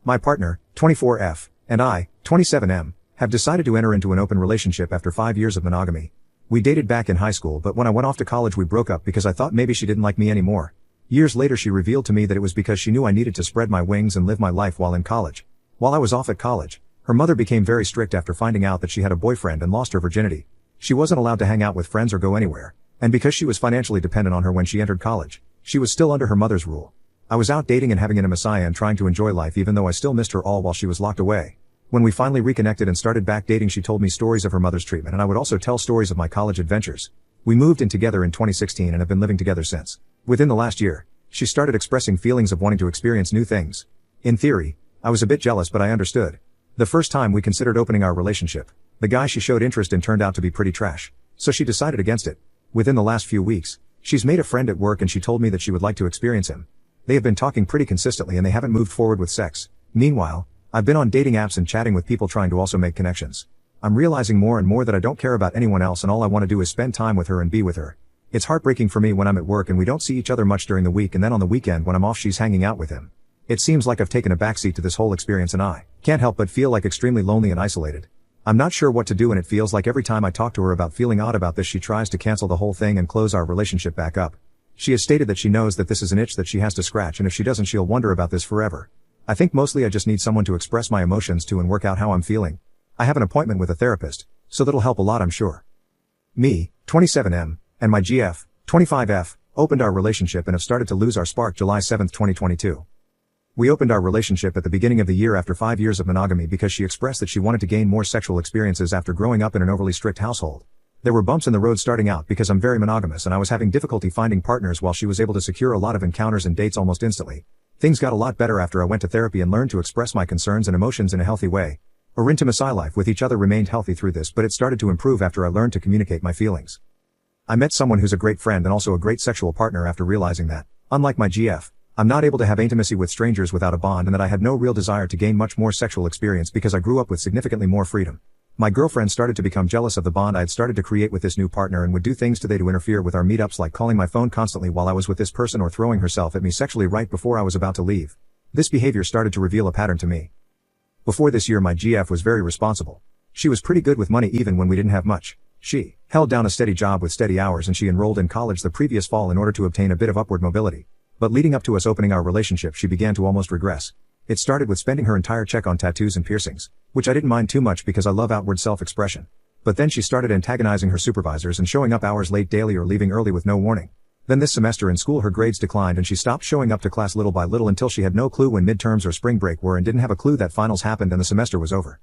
My partner, 24F, and I, 27M, have decided to enter into an open relationship after 5 years of monogamy. We dated back in high school, but when I went off to college we broke up because I thought maybe she didn't like me anymore. Years later she revealed to me that it was because she knew I needed to spread my wings and live my life while in college. While I was off at college, her mother became very strict after finding out that she had a boyfriend and lost her virginity. She wasn't allowed to hang out with friends or go anywhere, and because she was financially dependent on her when she entered college, she was still under her mother's rule. I was out dating and having intimacy and trying to enjoy life even though I still missed her all while she was locked away. When we finally reconnected and started back dating, she told me stories of her mother's treatment and I would also tell stories of my college adventures. We moved in together in 2016 and have been living together since. Within the last year, she started expressing feelings of wanting to experience new things. In theory, I was a bit jealous, but I understood. The first time we considered opening our relationship, the guy she showed interest in turned out to be pretty trash, so she decided against it. Within the last few weeks, she's made a friend at work and she told me that she would like to experience him. They have been talking pretty consistently and they haven't moved forward with sex. Meanwhile, I've been on dating apps and chatting with people trying to also make connections. I'm realizing more and more that I don't care about anyone else and all I want to do is spend time with her and be with her. It's heartbreaking for me when I'm at work and we don't see each other much during the week, and then on the weekend when I'm off she's hanging out with him. It seems like I've taken a backseat to this whole experience and I can't help but feel like extremely lonely and isolated. I'm not sure what to do and it feels like every time I talk to her about feeling odd about this she tries to cancel the whole thing and close our relationship back up. She has stated that she knows that this is an itch that she has to scratch, and if she doesn't she'll wonder about this forever. I think mostly I just need someone to express my emotions to and work out how I'm feeling. I have an appointment with a therapist, so that'll help a lot I'm sure. Me, 27M, and my GF, 25F, opened our relationship and have started to lose our spark July 7, 2022. We opened our relationship at the beginning of the year after 5 years of monogamy because she expressed that she wanted to gain more sexual experiences after growing up in an overly strict household. There were bumps in the road starting out because I'm very monogamous and I was having difficulty finding partners while she was able to secure a lot of encounters and dates almost instantly. Things got a lot better after I went to therapy and learned to express my concerns and emotions in a healthy way. Our intimacy life with each other remained healthy through this, but it started to improve after I learned to communicate my feelings. I met someone who's a great friend and also a great sexual partner after realizing that, unlike my GF, I'm not able to have intimacy with strangers without a bond, and that I had no real desire to gain much more sexual experience because I grew up with significantly more freedom. My girlfriend started to become jealous of the bond I had started to create with this new partner and would do things today to interfere with our meetups, like calling my phone constantly while I was with this person or throwing herself at me sexually right before I was about to leave. This behavior started to reveal a pattern to me. Before this year my GF was very responsible. She was pretty good with money even when we didn't have much. She held down a steady job with steady hours and she enrolled in college the previous fall in order to obtain a bit of upward mobility. But leading up to us opening our relationship she began to almost regress. It started with spending her entire check on tattoos and piercings, which I didn't mind too much because I love outward self-expression. But then she started antagonizing her supervisors and showing up hours late daily or leaving early with no warning. Then this semester in school her grades declined and she stopped showing up to class little by little until she had no clue when midterms or spring break were and didn't have a clue that finals happened and the semester was over.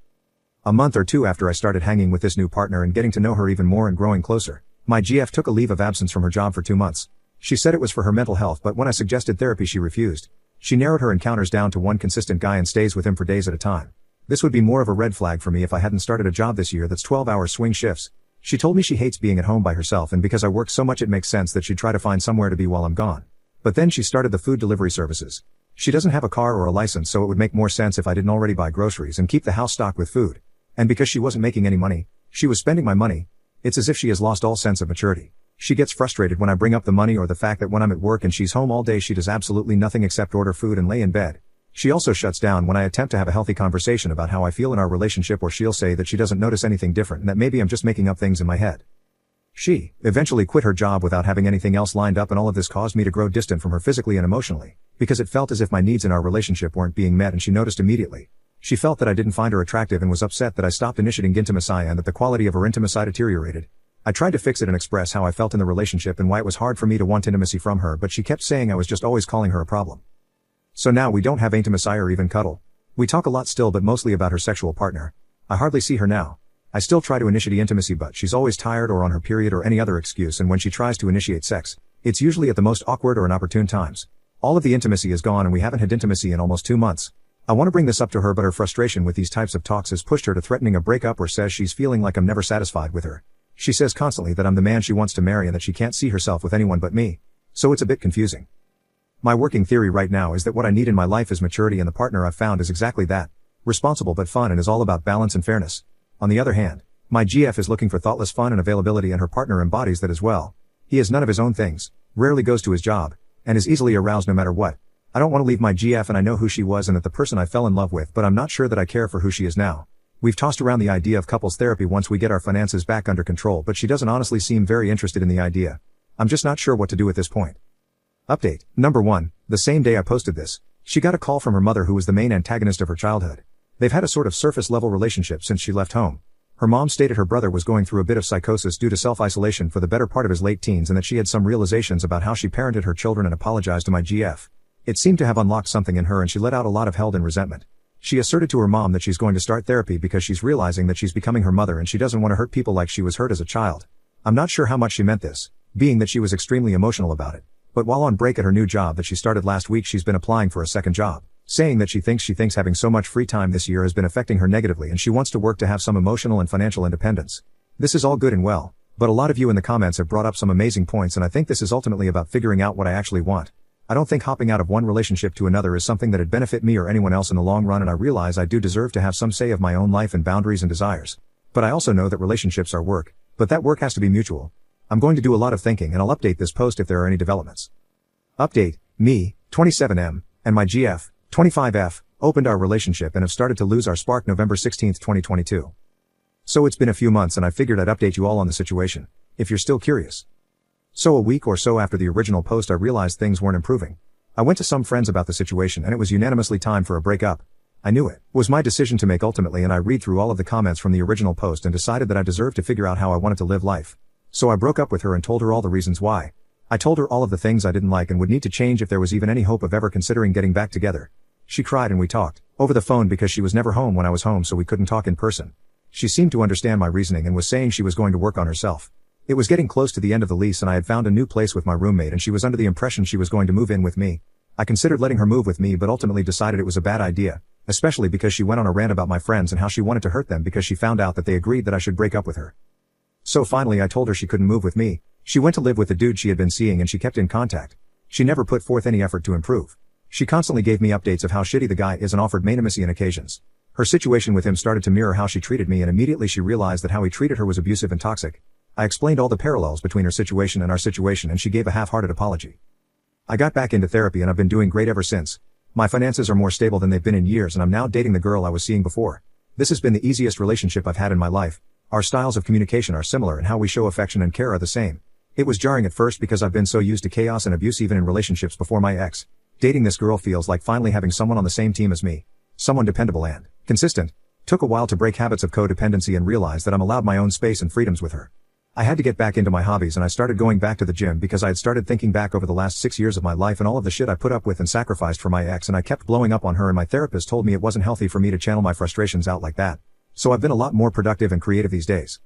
A month or two after I started hanging with this new partner and getting to know her even more and growing closer, my GF took a leave of absence from her job for 2 months. She said it was for her mental health, but when I suggested therapy she refused. She narrowed her encounters down to one consistent guy and stays with him for days at a time. This would be more of a red flag for me if I hadn't started a job this year that's 12-hour swing shifts. She told me she hates being at home by herself and because I work so much it makes sense that she'd try to find somewhere to be while I'm gone. But then she started the food delivery services. She doesn't have a car or a license, so it would make more sense if I didn't already buy groceries and keep the house stocked with food. And because she wasn't making any money, she was spending my money. It's as if she has lost all sense of maturity. She gets frustrated when I bring up the money or the fact that when I'm at work and she's home all day she does absolutely nothing except order food and lay in bed. She also shuts down when I attempt to have a healthy conversation about how I feel in our relationship, or she'll say that she doesn't notice anything different and that maybe I'm just making up things in my head. She eventually quit her job without having anything else lined up, and all of this caused me to grow distant from her physically and emotionally, because it felt as if my needs in our relationship weren't being met, and she noticed immediately. She felt that I didn't find her attractive and was upset that I stopped initiating intimacy and that the quality of her intimacy deteriorated. I tried to fix it and express how I felt in the relationship and why it was hard for me to want intimacy from her, but she kept saying I was just always calling her a problem. So now we don't have intimacy or even cuddle. We talk a lot still, but mostly about her sexual partner. I hardly see her now. I still try to initiate intimacy, but she's always tired or on her period or any other excuse, and when she tries to initiate sex, it's usually at the most awkward or inopportune times. All of the intimacy is gone and we haven't had intimacy in almost 2 months. I want to bring this up to her, but her frustration with these types of talks has pushed her to threatening a breakup, or says she's feeling like I'm never satisfied with her. She says constantly that I'm the man she wants to marry and that she can't see herself with anyone but me. So it's a bit confusing. My working theory right now is that what I need in my life is maturity, and the partner I've found is exactly that. Responsible but fun and is all about balance and fairness. On the other hand, my GF is looking for thoughtless fun and availability, and her partner embodies that as well. He has none of his own things, rarely goes to his job, and is easily aroused no matter what. I don't want to leave my GF and I know who she was and that the person I fell in love with, but I'm not sure that I care for who she is now. We've tossed around the idea of couples therapy once we get our finances back under control, but she doesn't honestly seem very interested in the idea. I'm just not sure what to do at this point. Update. Number 1. The same day I posted this, she got a call from her mother who was the main antagonist of her childhood. They've had a sort of surface level relationship since she left home. Her mom stated her brother was going through a bit of psychosis due to self-isolation for the better part of his late teens and that she had some realizations about how she parented her children and apologized to my GF. It seemed to have unlocked something in her and she let out a lot of held-in resentment. She asserted to her mom that she's going to start therapy because she's realizing that she's becoming her mother and she doesn't want to hurt people like she was hurt as a child. I'm not sure how much she meant this, being that she was extremely emotional about it. But while on break at her new job that she started last week, she's been applying for a second job, saying that she thinks having so much free time this year has been affecting her negatively and she wants to work to have some emotional and financial independence. This is all good and well, but a lot of you in the comments have brought up some amazing points and I think this is ultimately about figuring out what I actually want. I don't think hopping out of one relationship to another is something that'd benefit me or anyone else in the long run, and I realize I do deserve to have some say of my own life and boundaries and desires. But I also know that relationships are work, but that work has to be mutual. I'm going to do a lot of thinking and I'll update this post if there are any developments. Update. Me, 27M, and my GF, 25F, opened our relationship and have started to lose our spark November 16, 2022. So it's been a few months and I figured I'd update you all on the situation, if you're still curious. So a week or so after the original post I realized things weren't improving. I went to some friends about the situation and it was unanimously time for a breakup. I knew it was my decision to make ultimately, and I read through all of the comments from the original post and decided that I deserved to figure out how I wanted to live life. So I broke up with her and told her all the reasons why. I told her all of the things I didn't like and would need to change if there was even any hope of ever considering getting back together. She cried and we talked over the phone because she was never home when I was home, so we couldn't talk in person. She seemed to understand my reasoning and was saying she was going to work on herself. It was getting close to the end of the lease and I had found a new place with my roommate and she was under the impression she was going to move in with me. I considered letting her move with me but ultimately decided it was a bad idea, especially because she went on a rant about my friends and how she wanted to hurt them because she found out that they agreed that I should break up with her. So finally I told her she couldn't move with me. She went to live with the dude she had been seeing and she kept in contact. She never put forth any effort to improve. She constantly gave me updates of how shitty the guy is and offered intimacy on occasions. Her situation with him started to mirror how she treated me and immediately she realized that how he treated her was abusive and toxic. I explained all the parallels between her situation and our situation and she gave a half-hearted apology. I got back into therapy and I've been doing great ever since. My finances are more stable than they've been in years and I'm now dating the girl I was seeing before. This has been the easiest relationship I've had in my life. Our styles of communication are similar and how we show affection and care are the same. It was jarring at first because I've been so used to chaos and abuse even in relationships before my ex. Dating this girl feels like finally having someone on the same team as me. Someone dependable and consistent. Took a while to break habits of codependency and realize that I'm allowed my own space and freedoms with her. I had to get back into my hobbies and I started going back to the gym because I had started thinking back over the last 6 years of my life and all of the shit I put up with and sacrificed for my ex, and I kept blowing up on her and my therapist told me it wasn't healthy for me to channel my frustrations out like that. So I've been a lot more productive and creative these days.